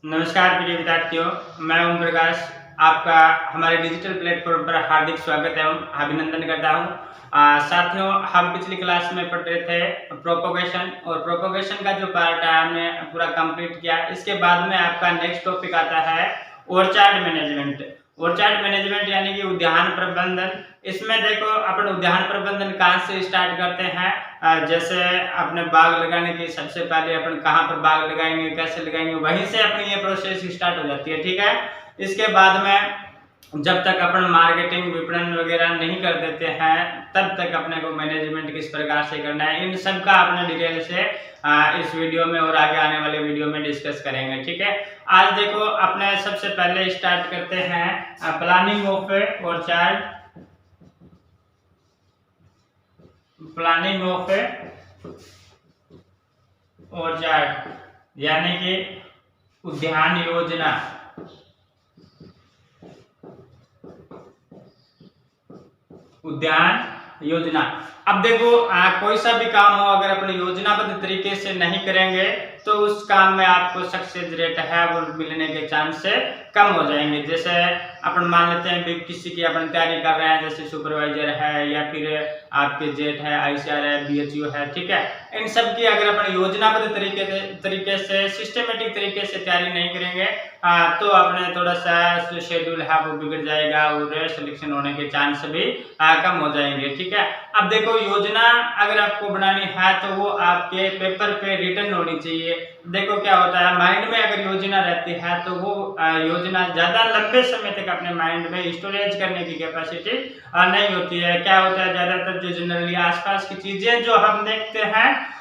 नमस्कार प्रिय विद्यार्थियों, मैं ओम प्रकाश आपका हमारे डिजिटल प्लेटफॉर्म पर हार्दिक स्वागत एवं अभिनंदन करता हूं। साथियों, हम पिछली क्लास में पढ़ रहे थे प्रोपोगेशन और प्रोपोगेशन का जो पार्ट है हमने पूरा कंप्लीट किया। इसके बाद में आपका नेक्स्ट टॉपिक आता है ऑर्चार्ड मैनेजमेंट। ऑर्चार्ड मैनेजमेंट यानी कि उद्यान प्रबंधन। इसमें देखो अपन उद्यान प्रबंधन कहाँ से स्टार्ट करते हैं। जैसे अपने बाग लगाने की सबसे पहले अपन कहाँ पर बाग लगाएंगे, कैसे लगाएंगे, वहीं से अपनी ये प्रोसेस स्टार्ट हो जाती है। ठीक है। इसके बाद में जब तक अपन मार्केटिंग विपणन वगैरह नहीं कर देते हैं तब तक अपने को मैनेजमेंट किस प्रकार से करना है, इन सब का अपने डिटेल से इस वीडियो में और आगे आने वाले वीडियो में डिस्कस करेंगे। ठीक है। आज देखो अपने सबसे पहले स्टार्ट करते हैं planning of orchard. Planning of orchard यानी कि उद्यान योजना। उद्यान योजना। अब देखो कोई सा भी काम हो, अगर अपनी योजनाबद्ध तरीके से नहीं करेंगे तो उस काम में आपको सक्सेस रेट है वो मिलने के चांस से कम हो जाएंगे। जैसे अपन मान लेते हैं भी किसी की अपन तैयारी कर रहे हैं, जैसे सुपरवाइजर है या फिर आपके जेट है, आईसीआर है, बीएचयू है। ठीक है। इन सब की अगर अपन योजनाबद्ध तरीके से सिस्टमेटिक तरीके से तैयारी नहीं करेंगे तो अपने थोड़ा सा शेड्यूल है वो बिगड़ जाएगा और सिलेक्शन होने के चांस भी कम हो जाएंगे। ठीक है। अब देखो योजना अगर आपको बनानी है तो वो आपके पेपर पे रिटर्न होनी चाहिए। देखो क्या होता है, माइंड में अगर योजना रहती है तो वो योजना ज्यादा लंबे समय तक अपने माइंड में स्टोरेज करने की कैपेसिटी नहीं होती है। क्या होता है, ज्यादातर जो जनरली आसपास की चीजें जो हम देखते हैं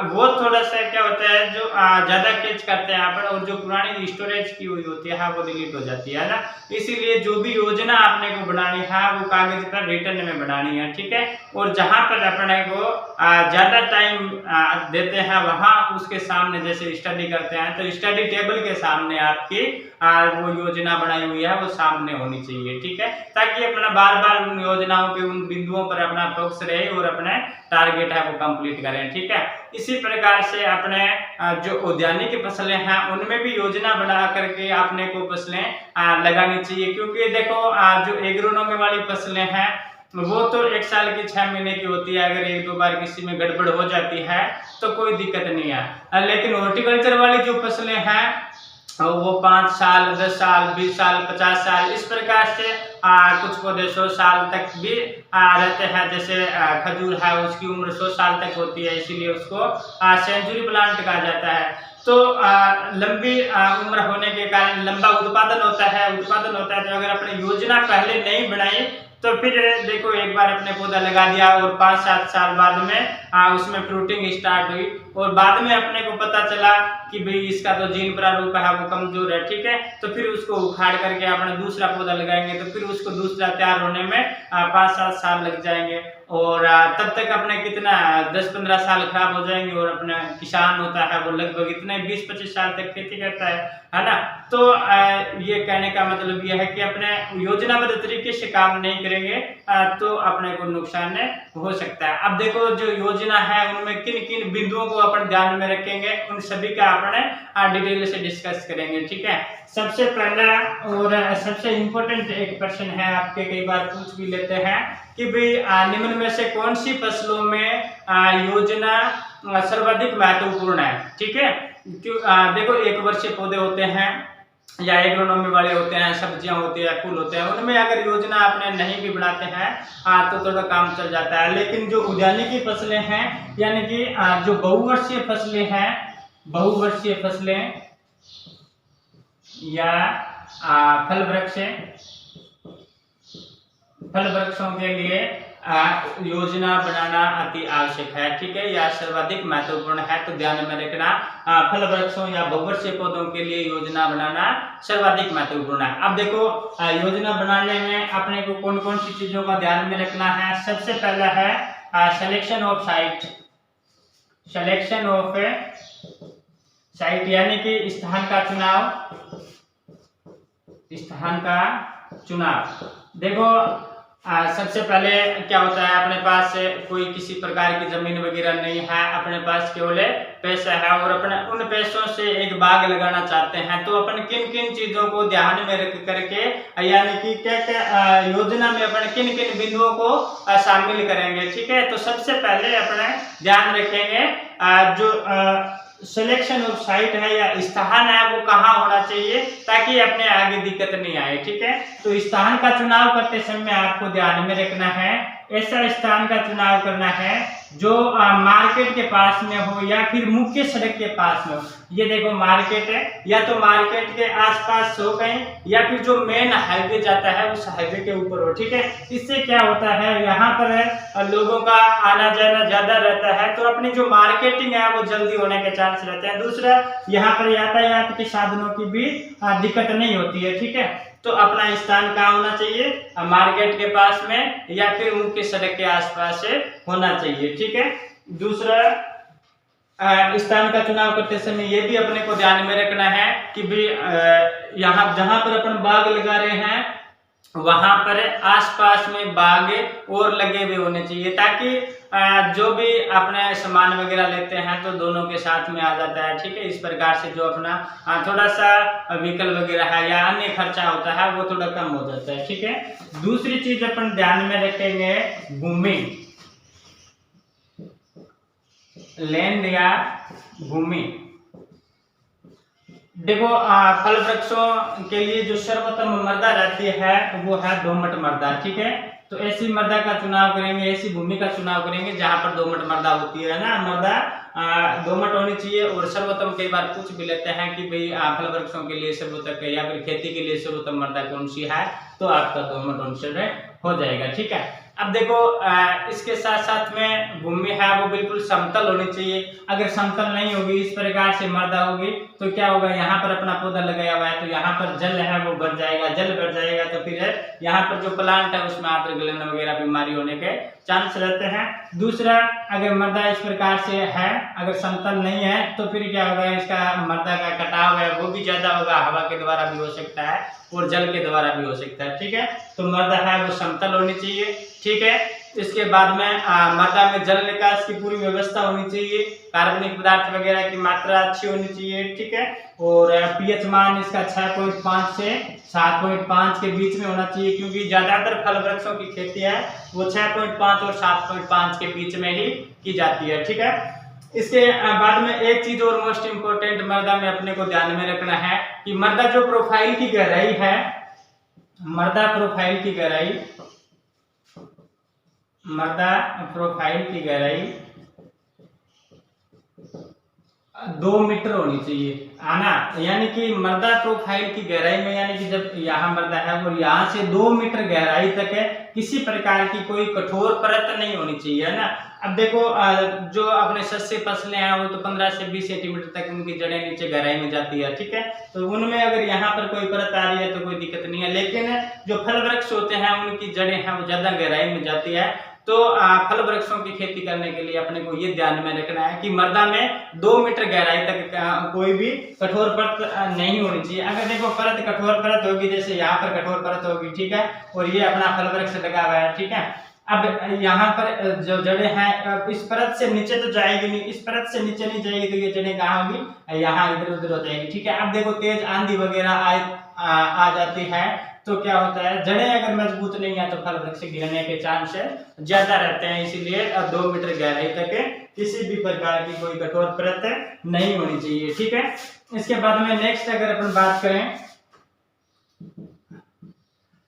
वो थोड़ा सा क्या होता है जो ज्यादा कैच करते हैं अपन, और जो पुरानी स्टोरेज की हुई होती है वो डिलीट हो जाती है ना। इसीलिए जो भी योजना आपने को बनानी है वो कागज पर रिटर्न में बनानी है। ठीक है। और जहां पर अपने को ज्यादा टाइम देते हैं वहां उसके सामने जैसे स्टडी करते हैं तो स्टडी टेबल के सामने आपकी वो योजना बनाई हुई है वो सामने होनी चाहिए। ठीक है। ताकि अपना बार बार उन योजनाओं पे उन बिंदुओं पर अपना फोकस रहे और अपने टारगेट है वो कंप्लीट करें। ठीक है। इसी प्रकार से अपने जो उद्यानिक फसलें हैं उनमें भी योजना बना करके आपने को फसलें लगानी चाहिए। क्योंकि देखो जो एग्रोनॉमी वाली फसलें हैं वो तो 1 साल की 6 महीने की होती है। अगर 1-2 बार किसी में गड़बड़ हो जाती है तो कोई दिक्कत नहीं है। लेकिन हॉर्टिकल्चर वाली जो फसलें हैं वो 5 साल, 10 साल, 20 साल, 50 साल इस प्रकार से कुछ पौधे 100 साल तक भी रहते हैं। जैसे खजूर है उसकी उम्र 100 साल तक होती है, इसीलिए उसको सेंचुरी प्लांट कहा जाता है। तो लंबी उम्र होने के कारण लंबा उत्पादन होता है तो अगर अपनी योजना पहले नहीं बनाई तो फिर देखो एक बार अपने पौधा लगा दिया और 5-7 साल बाद में उसमें फ्रूटिंग स्टार्ट हुई और बाद में अपने को पता चला कि भाई इसका तो जीन प्रारूप है वो कमजोर है। ठीक है। तो फिर उसको उखाड़ करके अपने दूसरा पौधा लगाएंगे तो फिर उसको दूसरा तैयार होने में 5-7 साल लग जाएंगे और तब तक अपने कितना 10-15 साल खराब हो जाएंगे। और अपना किसान होता है वो लगभग इतने 20-25 साल तक खेती करता है ना। तो ये कहने का मतलब ये है कि अपने योजनाबद्ध तरीके से काम नहीं करेंगे तो अपने को नुकसान हो सकता है। अब देखो जो योजना है उनमें किन किन बिंदुओं को अपन ध्यान में रखेंगे उन सभी का अपने डिटेल से डिस्कस करेंगे। ठीक है। सबसे पहला और सबसे इम्पोर्टेंट एक प्रश्न है, आपके कई बार पूछ भी लेते हैं कि भाई निम्न में से कौन सी फसलों में योजना सर्वाधिक महत्वपूर्ण है। ठीक है। देखो 1 वर्षीय पौधे होते हैं या एग्रोनॉमी वाले होते हैं, सब्जियां होती है, फूल होते हैं, उनमें अगर योजना आपने नहीं भी बनाते हैं तो थोड़ा काम चल जाता है। लेकिन जो उद्यानिकी फसलें हैं यानी कि जो बहुवर्षीय फसलें हैं, बहुवर्षीय फसलें या फल वृक्षों के लिए योजना बनाना अति आवश्यक है। ठीक है। या सर्वाधिक महत्वपूर्ण है तो ध्यान में रखना फल वृक्षों या बहुवर्षीय पौधों के लिए योजना बनाना सर्वाधिक महत्वपूर्ण है। अब देखो योजना बनाने में अपने को कौन कौन सी चीजों का ध्यान में रखना है। सबसे पहला है selection of site. Selection of site यानी कि स्थान का चुनाव। देखो सबसे पहले क्या होता है, अपने पास कोई किसी प्रकार की जमीन वगैरह नहीं है, अपने पास केवल पैसा है और अपने उन पैसों से एक बाग लगाना चाहते हैं, तो अपन किन किन चीजों को ध्यान में रख करके यानी कि क्या क्या योजना में अपन किन किन बिंदुओं को शामिल करेंगे। ठीक है, तो सबसे पहले अपने ध्यान रखेंगे जो सिलेक्शन ऑफ साइट है या स्थान है वो कहाँ होना चाहिए ताकि अपने आगे दिक्कत नहीं आए। ठीक है, तो स्थान का चुनाव करते समय आपको ध्यान में रखना है, ऐसा स्थान का चुनाव करना है जो मार्केट के पास में हो या फिर मुख्य सड़क के पास में हो। ये देखो मार्केट है, या तो मार्केट के आसपास हो कहीं या फिर जो मेन हाईवे जाता है उस हाईवे के ऊपर हो। ठीक है, इससे क्या होता है, यहाँ पर लोगों का आना जाना ज्यादा रहता है, तो अपनी जो मार्केटिंग है वो जल्दी होने के चांस रहते हैं। दूसरा, यहाँ पर यातायात के साधनों की भी दिक्कत नहीं होती है। ठीक है, तो अपना स्थान कहाँ होना चाहिए, मार्केट के पास में या फिर मुख्य सड़क के आसपास होना चाहिए। ठीक है, दूसरा स्थान का चुनाव करते समय ये भी अपने को ध्यान में रखना है कि भी यहाँ जहां पर अपन बाग लगा रहे हैं वहां पर आसपास में बाग और लगे हुए होने चाहिए, ताकि जो भी अपने सामान वगैरह लेते हैं तो दोनों के साथ में आ जाता है। ठीक है, इस प्रकार से जो अपना थोड़ा सा व्हीकल वगैरह है या अन्य खर्चा होता है वो थोड़ा कम हो जाता है। ठीक है, दूसरी चीज अपन ध्यान में रखेंगे भूमि, लैंड या भूमि। देखो फल वृक्षों के लिए जो सर्वोत्तम मृदा रहती है वो है दोमट मृदा। ठीक है, तो ऐसी मृदा का चुनाव करेंगे, ऐसी भूमि का चुनाव करेंगे जहां पर दोमट मृदा होती है ना, मृदा दोमट होनी चाहिए। और सर्वोत्तम कई बार पूछ भी लेते हैं कि भाई फल वृक्षों के लिए सर्वोत्तम या फिर खेती के लिए सर्वोत्तम मृदा कौन सी है, तो आपका दोमट आंसर हो जाएगा। ठीक है, अब देखो इसके साथ साथ में भूमि है वो बिल्कुल समतल होनी चाहिए। अगर समतल नहीं होगी, इस प्रकार से मृदा होगी, तो क्या होगा, यहाँ पर अपना पौधा लगाया हुआ है तो यहाँ पर जल है वो बढ़ जाएगा, जल बढ़ जाएगा तो फिर यहाँ पर जो प्लांट है उसमें आंत्र गलन वगैरह बीमारी होने के चांस रहते हैं। दूसरा, अगर मृदा इस प्रकार से है, अगर समतल नहीं है तो फिर क्या होगा, इसका मृदा का कटाव है वो भी ज्यादा होगा, हवा के द्वारा भी हो सकता है और जल के द्वारा भी हो सकता है। ठीक है, तो मृदा है वो समतल होनी चाहिए। ठीक है, इसके बाद में मृदा में जल निकास की पूरी व्यवस्था होनी चाहिए, कार्बनिक पदार्थ वगैरह की मात्रा अच्छी होनी चाहिए। ठीक है, और पीएच मान इसका 6.5 से 7.5 के बीच में होना चाहिए, क्योंकि ज्यादातर फल वृक्षों की खेती है वो 6.5 और 7.5 के बीच में ही की जाती है। ठीक है, इसके बाद में एक चीज और मोस्ट इम्पोर्टेंट मृदा में अपने को ध्यान में रखना है कि मृदा जो प्रोफाइल की गहराई है, मृदा प्रोफाइल की गहराई, मृदा प्रोफाइल की गहराई 2 मीटर होनी चाहिए आना, यानी कि मृदा प्रोफाइल की गहराई में, यानी कि जब यहाँ मृदा है वो यहाँ से 2 मीटर गहराई तक है, किसी प्रकार की कोई कठोर परत नहीं होनी चाहिए, है ना। अब देखो जो अपने सस्ते फसलें हैं वो तो 15 से 20 सेंटीमीटर तक उनकी जड़ें नीचे गहराई में जाती है। ठीक है, तो उनमें अगर यहाँ पर कोई परत आ रही है तो कोई दिक्कत नहीं है, लेकिन जो फल वृक्ष होते हैं उनकी जड़ें हैं वो ज्यादा गहराई में जाती है। तो फल वृक्षों की खेती करने के लिए अपने को ये ध्यान में रखना है कि मृदा में 2 मीटर गहराई तक कोई भी कठोर परत नहीं होनी चाहिए। अगर देखो परत कठोर परत होगी, जैसे यहाँ पर कठोर परत होगी, ठीक है, और ये अपना फल वृक्ष लगा हुआ है, ठीक है, अब यहाँ पर जो जड़ें हैं इस परत से नीचे तो जाएगी नहीं, इस परत से नीचे नहीं जाएगी, तो ये जड़ें कहाँ होगी, यहाँ इधर उधर हो जाएगी। ठीक है, अब देखो तेज आंधी वगैरह आ जाती है तो क्या होता है, जड़ें अगर मजबूत नहीं है तो फल वृक्ष गिरने के चांस ज्यादा रहते हैं, इसीलिए 2 मीटर गहराई तक किसी भी प्रकार की कोई कठोर परत नहीं होनी चाहिए। ठीक है, इसके बाद में नेक्स्ट अगर अपन बात करें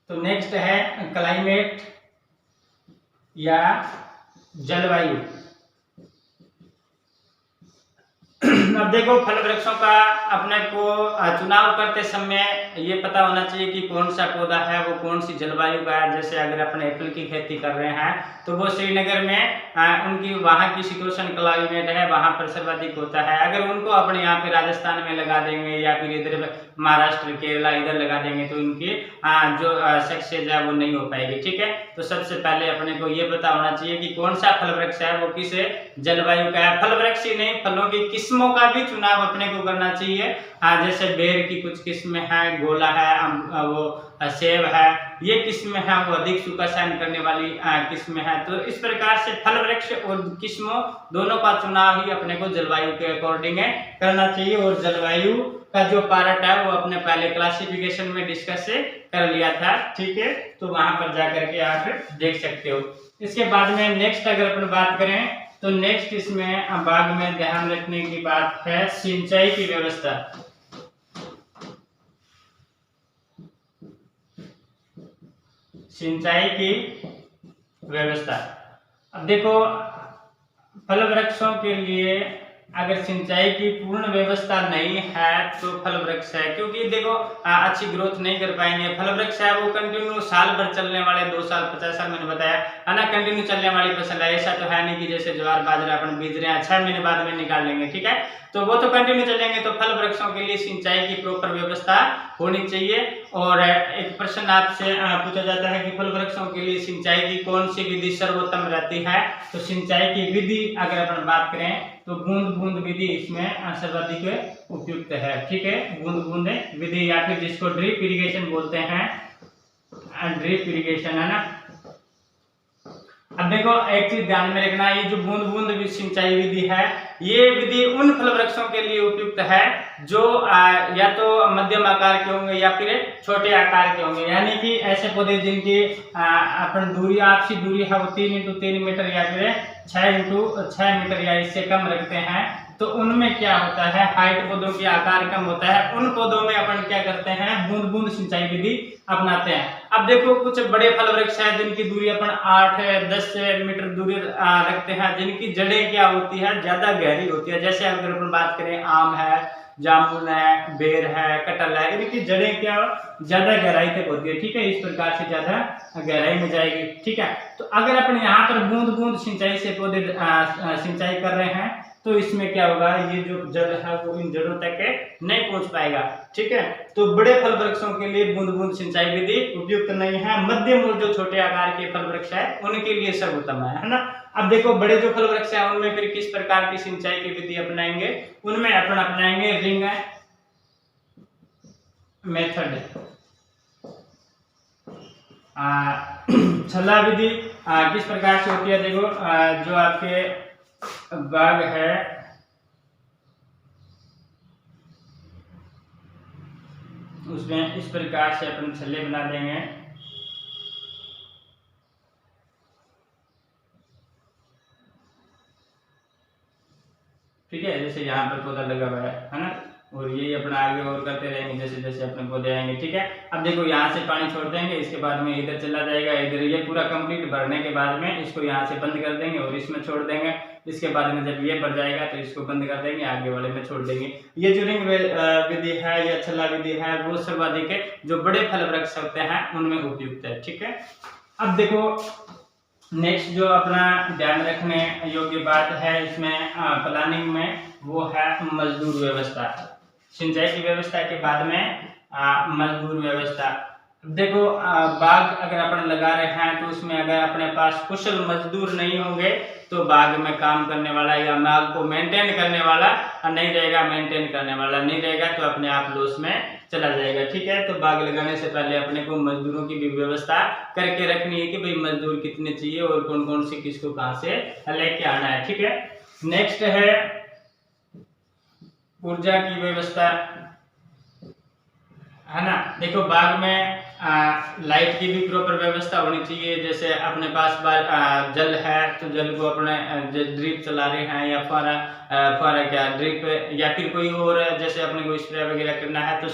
तो नेक्स्ट है क्लाइमेट या जलवायु। अब देखो फल वृक्षों का अपने को चुनाव करते समय ये पता होना चाहिए कि कौन सा पौधा है वो कौन सी जलवायु का है। जैसे अगर अपने एप्पल की खेती कर रहे हैं तो वो श्रीनगर में उनकी वहाँ की शीतोष्ण क्लाइमेट है, वहाँ पर सर्वाधिक होता है। अगर उनको अपने यहाँ पे राजस्थान में लगा देंगे या फिर इधर महाराष्ट्र केरला इधर लगा देंगे तो उनकी जो सक्सेस है वो नहीं हो पाएगी। ठीक है, तो सबसे पहले अपने को ये पता होना चाहिए कि कौन सा फल वृक्ष है वो किस जलवायु का है। फल वृक्ष ही नहीं, फलों की किस्मों किस्मों का भी चुनाव अपने को करना चाहिए। जैसे बेर की कुछ किस्में हैं, गोला है, वो सेब है, ये किस्में हैं वो अधिक सूखा सहन करने वाली किस्में हैं। तो इस प्रकार से फल वृक्ष और किस्मों दोनों का चुनाव ही अपने को जलवायु के अकॉर्डिंग करना चाहिए। और जलवायु का जो पार्ट है वो अपने पहले क्लासिफिकेशन में डिस्कस कर लिया था, ठीक है, तो वहां पर जाकर के आप देख सकते हो। इसके बाद में नेक्स्ट अगर अपन बात करें तो नेक्स्ट इसमें बाग में ध्यान रखने की बात है सिंचाई की व्यवस्था। सिंचाई की व्यवस्था, अब देखो फल वृक्षों के लिए अगर सिंचाई की पूर्ण व्यवस्था नहीं है तो फल वृक्ष है, क्योंकि देखो अच्छी ग्रोथ नहीं कर पाएंगे। फल वृक्ष है वो कंटिन्यू साल भर चलने वाले, 2 साल 50 साल मैंने बताया है ना, कंटिन्यू चलने वाली फसल है। ऐसा तो है नहीं कि जैसे ज्वार बाजरा अपन बीज रहे हैं 6 महीने बाद में निकाल लेंगे, ठीक है, तो वो तो कंटिन्यू चलेंगे। तो फल वृक्षों के लिए सिंचाई की प्रॉपर व्यवस्था होनी चाहिए। और एक प्रश्न आपसे पूछा जाता है कि फल वृक्षों के लिए सिंचाई की कौन सी विधि सर्वोत्तम रहती है, तो सिंचाई की विधि अगर अपन बात करें तो बूंद बूंद विधि इसमें सर्वाधिक उपयुक्त है, ठीक है, बूंद बूंद विधि या फिर जिसको ड्रिप इरिगेशन बोलते हैं, ड्रिप इरिगेशन है ना। अब देखो एक चीज ध्यान में रखना, ये जो बूंद बूंद सिंचाई विधि है ये विधि उन फल वृक्षों के लिए उपयुक्त है जो या तो मध्यम आकार के होंगे या फिर छोटे आकार के होंगे, यानी कि ऐसे पौधे जिनकी अपन दूरी आपसी दूरी है वो 3 × 3 मीटर या फिर 6 × 6 मीटर या इससे कम रखते हैं। तो उनमें क्या होता है, हाइट पौधों की आकार कम होता है, उन पौधों में अपन क्या करते हैं, बूंद बूंद सिंचाई विधि अपनाते हैं। अब देखो कुछ बड़े फल वृक्ष है जिनकी दूरी अपन 8-10 मीटर दूरी रखते हैं, जिनकी जड़ें क्या होती है, ज्यादा गहरी होती है। जैसे अगर अपन बात करें आम है, जामुन है, बेर है, कटहल है, इनकी जड़ें क्या ज्यादा गहराई तक होती है, ठीक है, इस प्रकार से ज्यादा गहराई में जाएगी, ठीक है। तो अगर अपन यहाँ पर बूंद बूंद सिंचाई से पौधे सिंचाई कर रहे हैं तो इसमें क्या होगा, ये जो जड़ है वो इन जड़ों तक नहीं पहुंच पाएगा, ठीक है। तो बड़े फल वृक्षों के लिए बूंद बूंद सिंचाई विधि उपयुक्त नहीं है, मध्यम और जो छोटे आकार के फल वृक्ष है उनके लिए सर्वोत्तम है ना। अब देखो बड़े जो फल वृक्ष है उनमें फिर किस प्रकार की सिंचाई की विधि अपनाएंगे, उनमें अपन अपनाएंगे रिंग मेथड, छल्ला विधि। किस प्रकार से होती है, देखो जो आपके बाग है उसमें इस प्रकार से अपन छल्ले बना देंगे, ठीक है, जैसे यहाँ पर पौधा लगा हुआ है ना, और ये अपना आगे और करते रहेंगे जैसे जैसे अपने पौधे आएंगे, ठीक है। अब देखो यहाँ से पानी छोड़ देंगे, इसके बाद में इधर चला जाएगा, इधर ये पूरा कंप्लीट भरने के बाद में इसको यहाँ से बंद कर देंगे और इसमें छोड़ देंगे। इसके बाद में जब ये भर जाएगा तो इसको बंद कर देंगे, आगे वाले में छोड़ देंगे। ये जो रिंग विधि है या छल्ला विधि है वो सर्वाधिक जो बड़े फल वृक्ष होते हैं उनमें उपयुक्त है, ठीक है। अब देखो नेक्स्ट जो अपना ध्यान रखने योग्य बात है इसमें प्लानिंग में, वो है मजदूर व्यवस्था। सिंचाई की व्यवस्था के बाद में मजदूर व्यवस्था। देखो बाग अगर अपन लगा रहे हैं तो उसमें अगर अपने पास कुशल मजदूर नहीं होंगे तो बाग में काम करने वाला या बाग को मेंटेन करने वाला नहीं रहेगा, मेंटेन करने वाला नहीं रहेगा तो अपने आप लॉस में चला जाएगा, ठीक है। तो बाग लगाने से पहले अपने को मजदूरों की भी व्यवस्था करके रखनी है कि भाई मजदूर कितने चाहिए और कौन कौन से किसको कहाँ से लेके आना है, ठीक है। नेक्स्ट है ऊर्जा की व्यवस्था, है ना। देखो बाग में लाइट की भी प्रॉपर व्यवस्था होनी चाहिए। जैसे अपने पास जल है तो जल को अपने ड्रिप चला रहे हैं या फुहारा क्या ड्रिप या फिर कोई और जैसे अपने को स्प्रे वगैरह करना है तो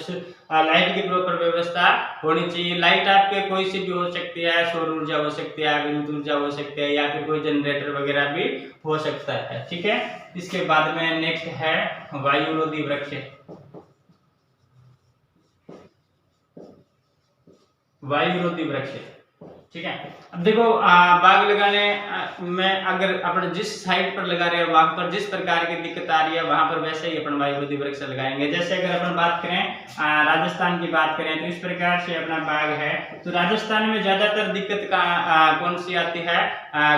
लाइट की प्रॉपर व्यवस्था होनी चाहिए। लाइट आपके कोई सी भी हो सकती है, सौर ऊर्जा हो सकती है, विद्युत ऊर्जा हो सकती है या फिर कोई जनरेटर वगैरह भी हो सकता है, ठीक है। इसके बाद में नेक्स्ट है वायुरोधी वृक्ष। वायुरोधी वृक्ष, ठीक है। अब देखो बाग लगाने में अगर अपन जिस साइड पर लगा रहे हैं वहां पर जिस प्रकार की दिक्कत आ रही है वहां पर वैसे ही अपन वायुरोधी वृक्ष लगाएंगे। जैसे अगर अपन बात करें राजस्थान की बात करें तो इस प्रकार से अपना बाग है। तो राजस्थान में ज्यादातर दिक्कत कौन सी आती है,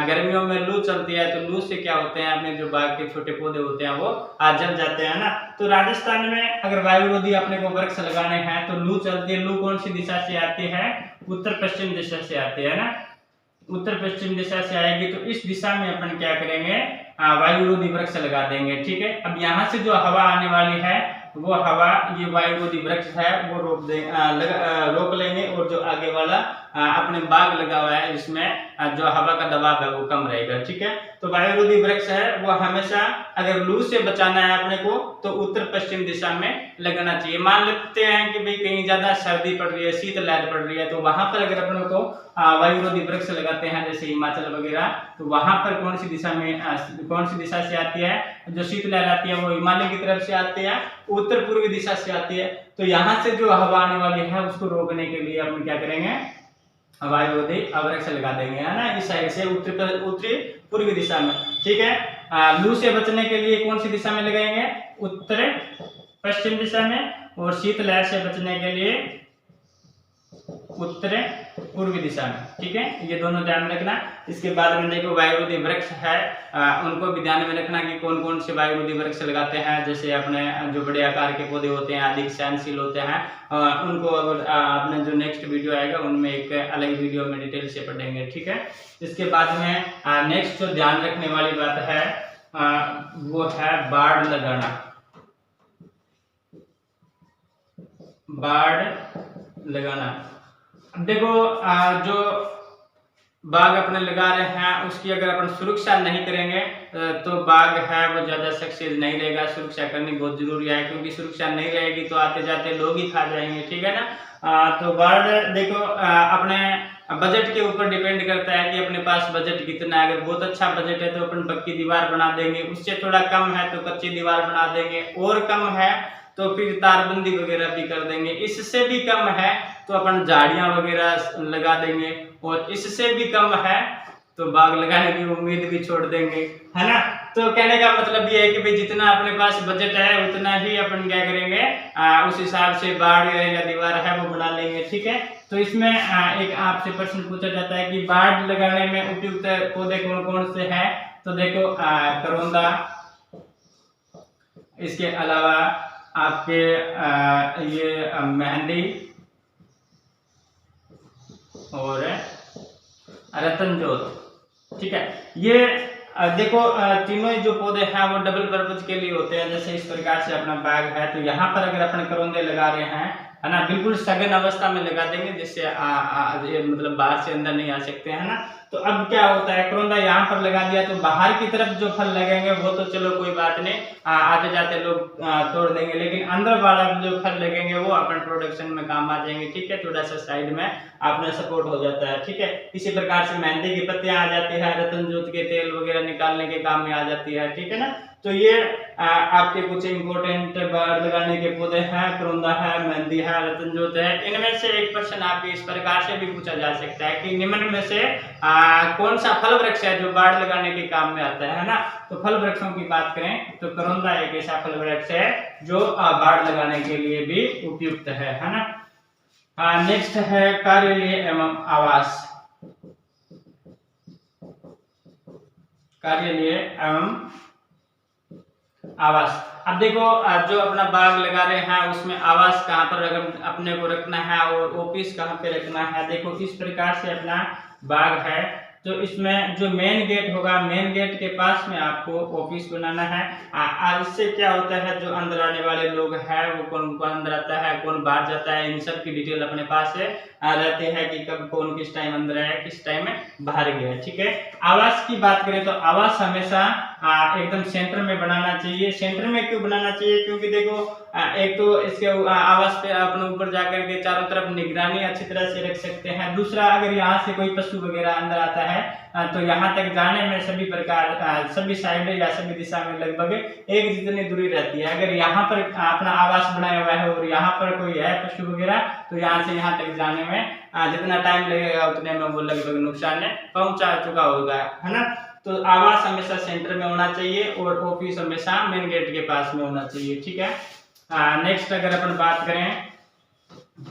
गर्मियों में लू चलती है। तो लू से क्या होते हैं, अपने जो बाग के छोटे पौधे होते हैं वो जल जाते हैं ना। तो राजस्थान में अगर वायुरोधी अपने को वृक्ष लगाने हैं तो लू चलती है। लू कौन सी दिशा से आती है, उत्तर पश्चिम दिशा से आती है ना। उत्तर पश्चिम दिशा से आएगी तो इस दिशा में अपन क्या करेंगे, वायुरोधी वृक्ष लगा देंगे। ठीक है। अब यहाँ से जो हवा आने वाली है वो हवा ये वायुरोधी वृक्ष है वो रोक लेंगे, और जो आगे वाला अपने बाग लगा हुआ है इसमें जो हवा का दबाव है वो कम रहेगा। ठीक है। तो वायुरोधी वृक्ष है वो हमेशा अगर लू से बचाना है अपने को तो उत्तर पश्चिम दिशा में लगाना चाहिए। मान लेते हैं कि भाई कहीं ज्यादा सर्दी पड़ रही है, शीतलहर पड़ रही है, तो वहां पर अगर अपने को वायुरोधी वृक्ष लगाते हैं जैसे हिमाचल वगैरह, तो वहां पर कौन सी दिशा में कौन सी दिशा से आती है, जो शीतलहर आती है वो हिमालय की तरफ से आती है, उत्तर पूर्वी दिशा से आती है। तो यहाँ से जो हवा आने वाली है उसको रोकने के लिए अपन क्या करेंगे, वायुरोधी वृक्ष लगा देंगे, है ना, इस साइड से उत्तरी पूर्वी दिशा में। ठीक है। लू से बचने के लिए कौन सी दिशा में लगाएंगे, उत्तर पश्चिम दिशा में, और शीतलहर से बचने के लिए उत्तर पूर्वी दिशा में। ठीक है। ये दोनों ध्यान में रखना। इसके बाद में देखो वायुरोधी वृक्ष है उनको भी ध्यान में रखना कि कौन कौन से वायुरोधी वृक्ष लगाते हैं। जैसे अपने जो बड़े आकार के पौधे होते हैं, अधिक सहनशील होते हैं, उनको अगर अपने जो नेक्स्ट वीडियो आएगा उनमें एक अलग वीडियो में डिटेल से पढ़ेंगे। ठीक है। इसके बाद में नेक्स्ट जो ध्यान रखने वाली बात है वो है बाड़ लगाना। बाड़ लगाना। अब देखो जो बाग अपने लगा रहे हैं उसकी अगर अपन सुरक्षा नहीं करेंगे तो बाग है वो ज्यादा सक्सेस नहीं रहेगा। सुरक्षा करनी बहुत जरूरी है, क्योंकि सुरक्षा नहीं रहेगी तो आते जाते लोग ही खा जाएंगे। ठीक है ना। तो बाड़ देखो अपने बजट के ऊपर डिपेंड करता है कि अपने पास बजट कितना है। अगर बहुत अच्छा बजट है तो अपन पक्की दीवार बना देंगे, उससे थोड़ा कम है तो कच्ची दीवार बना देंगे, और कम है तो फिर तारबंदी वगैरह भी कर देंगे, इससे भी कम है तो अपन झाड़ियां वगैरह लगा देंगे, और इससे भी कम है तो बाग लगाने की उम्मीद भी छोड़ देंगे, है ना। तो कहने का मतलब ये है कि भाई जितना अपने पास बजट है उतना ही अपन क्या करेंगे, उस हिसाब से बाड़ या दीवार है वो बना लेंगे। ठीक है। तो इसमें एक आपसे प्रश्न पूछा जाता है कि बाड़ लगाने में उपयुक्त पौधे कौन कौन से हैं। तो देखो करोंदा, इसके अलावा आपके ये मेहंदी और रतनजोत। ठीक है। ये देखो तीनों ही जो पौधे हैं वो डबल पर्पज के लिए होते हैं। जैसे इस प्रकार से अपना बाग है तो यहाँ पर अगर अपन करोंदे लगा रहे हैं, है ना, बिल्कुल सघन अवस्था में लगा देंगे जिससे मतलब बाहर से अंदर नहीं आ सकते, है ना। तो अब क्या होता है, करोंदा यहाँ पर लगा दिया तो बाहर की तरफ जो फल लगेंगे वो तो चलो कोई बात नहीं, आते जाते लोग तोड़ देंगे, लेकिन अंदर वाला जो फल लगेंगे वो अपन प्रोडक्शन में काम आ जाएंगे। ठीक है। थोड़ा सा साइड में अपना सपोर्ट हो जाता है। ठीक है। इसी प्रकार से मेहंदी की पत्तियां आ जाती है, रतनजोत के तेल वगैरह निकालने के काम में आ जाती है। ठीक है ना। तो ये आपके कुछ इंपोर्टेंट बाड़ लगाने के पौधे हैं, करोंदा है, मेहंदी है, रतनजोत है। इनमें से एक क्वेश्चन आपके इस प्रकार से भी पूछा जा सकता है कि निम्न में से कौन सा फल वृक्ष है जो बाड़ लगाने के काम में आता है ना। तो फल वृक्षों की बात करें तो करोंदा एक ऐसा फल वृक्ष है जो बाड़ लगाने के लिए भी उपयुक्त है ना। नेक्स्ट है कार्यालय एवं आवास। कार्यालय एवं आवास। अब देखो जो अपना बाग लगा रहे हैं उसमें आवास कहाँ पर अपने को रखना है और ऑफिस कहाँ पे रखना है। देखो इस प्रकार से अपना बाग है तो इसमें जो मेन गेट होगा, मेन गेट के पास में आपको ऑफिस बनाना है। इससे क्या होता है, जो अंदर आने वाले लोग हैं वो कौन अंदर आता है, कौन बाहर जाता है, इन सब की डिटेल अपने पास है रहती है कि कब कौन किस टाइम अंदर आया, किस टाइम में बाहर गया। ठीक है। आवास की बात करें तो आवास हमेशा एकदम सेंटर में बनाना चाहिए। सेंटर में क्यों बनाना चाहिए? क्योंकि देखो एक तो इसके आवास पे अपने ऊपर जाकर के चारों तरफ निगरानी अच्छी तरह से रख सकते हैं। दूसरा, अगर यहाँ से कोई पशु वगैरह अंदर आता है तो यहाँ तक जाने में सभी साइड या सभी दिशा में लगभग एक जितनी दूरी रहती है। अगर यहाँ पर अपना आवास बनाया हुआ है और यहाँ पर कोई है पशु वगैरह, तो यहाँ से यहाँ तक जाने में जितना टाइम लगेगा उतने में वो लगभग नुकसान पहुंचा चुका होगा, है ना। तो आवास हमेशा सेंटर में होना चाहिए और ऑफिस हमेशा मेन गेट के पास में होना चाहिए, ठीक है। नेक्स्ट अगर अपन बात करें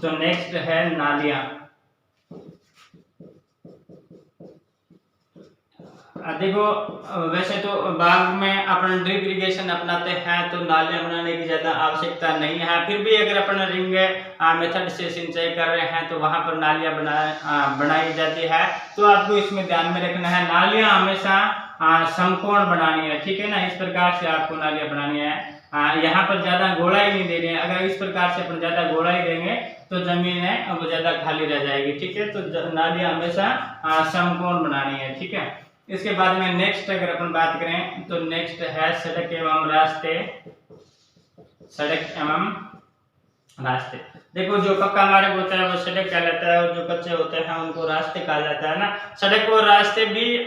तो नेक्स्ट है नालियां। देखो वैसे तो बाग में अपन ड्रिप इरिगेशन अपनाते हैं तो नालियां बनाने की ज्यादा आवश्यकता नहीं है। फिर भी अगर अपन रिंग मेथड से सिंचाई कर रहे हैं तो वहां पर नालियां बनाई जाती है। तो आपको इसमें ध्यान में रखना है, नालियां हमेशा समकोण बनानी है, ठीक है ना। इस प्रकार से आपको नालियां बनानी है। यहाँ पर ज्यादा गोलाई नहीं दे रहे हैं। अगर इस प्रकार से अपन ज्यादा गोलाई देंगे तो जमीन है वो ज्यादा खाली रह जाएगी, ठीक है। तो नालियां हमेशा समकोण बनानी है, ठीक है। इसके बाद में नेक्स्ट अगर अपन बात करें तो नेक्स्ट है सड़क एवं रास्ते। सड़क एवं रास्ते, देखो जो पक्का मार्ग होता है वो सड़क कहलाता है और जो कच्चे होते हैं उनको रास्ते कहा जाता है ना। सड़क और रास्ते भी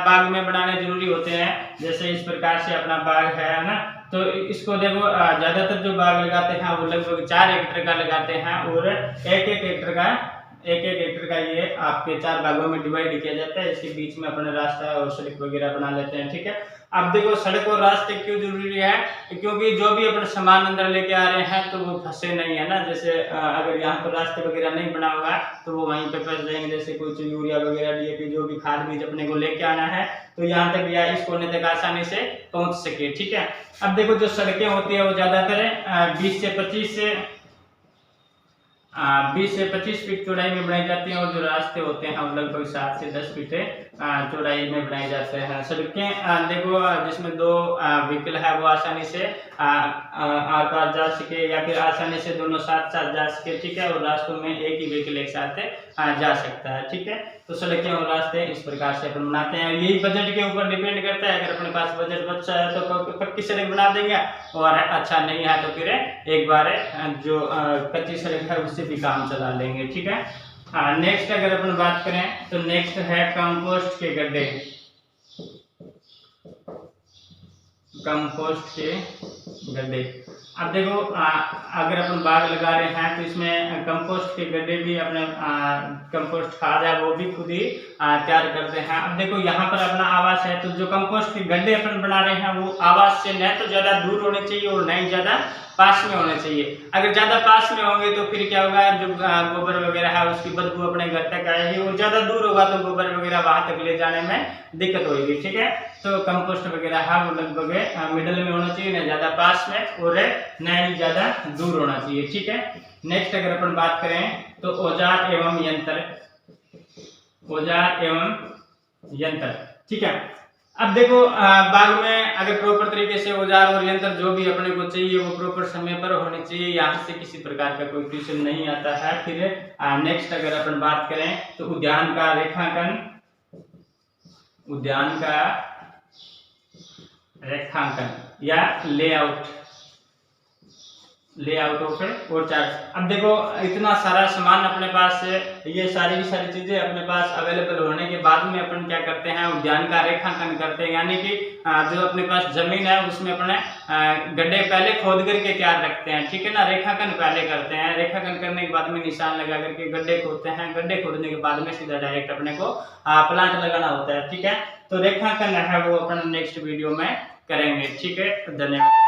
बाग में बनाने जरूरी होते हैं। जैसे इस प्रकार से अपना बाग है ना, तो इसको देखो ज्यादातर जो बाग लगाते हैं वो लगभग 4 हेक्टेयर का लगाते हैं और एक एक हेक्टेयर का ये आपके 4 भागों में डिवाइड किया जाता है। इसके बीच में अपने रास्ता और सड़क वगैरह बना लेते हैं, ठीक है। अब देखो सड़क और रास्ते क्यों जरूरी है? क्योंकि जो भी अपन सामान अंदर लेके आ रहे हैं तो वो फंसे नहीं है ना। जैसे अगर यहाँ पर रास्ते वगैरह नहीं बना हुआ तो वो वहीं पे फंस जाएंगे। जैसे कुछ यूरिया वगैरह डीएपी जो भी खाद बीज अपने को लेके आना है तो यहाँ तक या इस कोने तक आसानी से पहुंच सके, ठीक है। अब देखो जो सड़कें होती है वो ज्यादातर 20 से 25 फीट चौड़ाई में बनाई जाती हैं और जो रास्ते होते हैं वो लगभग 7 से 10 फीट चौड़ाई में बनाए जाते हैं। सड़कें देखो जिसमें 2 व्हीकल है वो आसानी से आर पार जा सके या फिर आसानी से दोनों साथ साथ जा सके, ठीक है। और रास्तों में एक ही व्हीकल एक साथ जा सकता है, ठीक है। तो सड़कें और रास्ते इस प्रकार से अपन बनाते हैं। यही बजट के ऊपर डिपेंड करता है। अगर अपने पास बजट बचा है तो पक्की सड़क बना देंगे और अच्छा नहीं है तो फिर एक बार जो कच्ची सड़क है उससे भी काम चला लेंगे, ठीक है। नेक्स्ट अगर अपन बात करें तो नेक्स्ट है कंपोस्ट के गड्ढे। कंपोस्ट के गड्ढे, अब देखो अगर अपन बाग लगा रहे हैं तो इसमें कंपोस्ट के गड्ढे भी अपने कंपोस्ट खाद है वो भी खुद ही तैयार करते हैं। अब देखो यहाँ पर अपना आवास है तो जो कंपोस्ट के गड्ढे अपन बना रहे हैं वो आवास से न तो ज्यादा दूर होने चाहिए और न ही ज्यादा पास में होने चाहिए। अगर ज्यादा पास में होंगे तो फिर क्या होगा, जो गोबर वगैरह है उसकी बदबू अपने घर तक आएगी और ज्यादा दूर होगा तो गोबर वगैरह वहां तक ले जाने में दिक्कत होगी, ठीक है। तो कंपोस्ट वगैरह है वो लगभग मिडल में होना चाहिए, न ज्यादा पास में और न ही ज्यादा दूर होना चाहिए, ठीक है। नेक्स्ट अगर अपन बात करें तो औजार एवं यंत्र, ठीक है। अब देखो बाग में अगर प्रॉपर तरीके से औजार और यंत्र जो भी अपने को चाहिए वो प्रॉपर समय पर होने चाहिए। यहाँ से किसी प्रकार का कोई ट्यूशन नहीं आता है। फिर नेक्स्ट अगर अपन बात करें तो उद्यान का रेखांकन या लेआउट ऑफ ऑर्चार्ड। अब देखो इतना सारा सामान अपने पास, ये सारी की सारी चीजें अपने पास अवेलेबल होने के बाद में अपन क्या करते हैं, उद्यान का रेखांकन करते हैं। यानी कि जो अपने पास जमीन है उसमें अपने गड्ढे पहले खोद करके तैयार रखते हैं, ठीक है ना। रेखांकन पहले करते हैं, रेखांकन करने के बाद में निशान लगा करके गड्ढे खोदते हैं। गड्ढे खोदने के बाद में सीधा डायरेक्ट अपने को प्लांट लगाना होता है, ठीक है। तो रेखांकन है वो अपन नेक्स्ट वीडियो में करेंगे, ठीक है। धन्यवाद।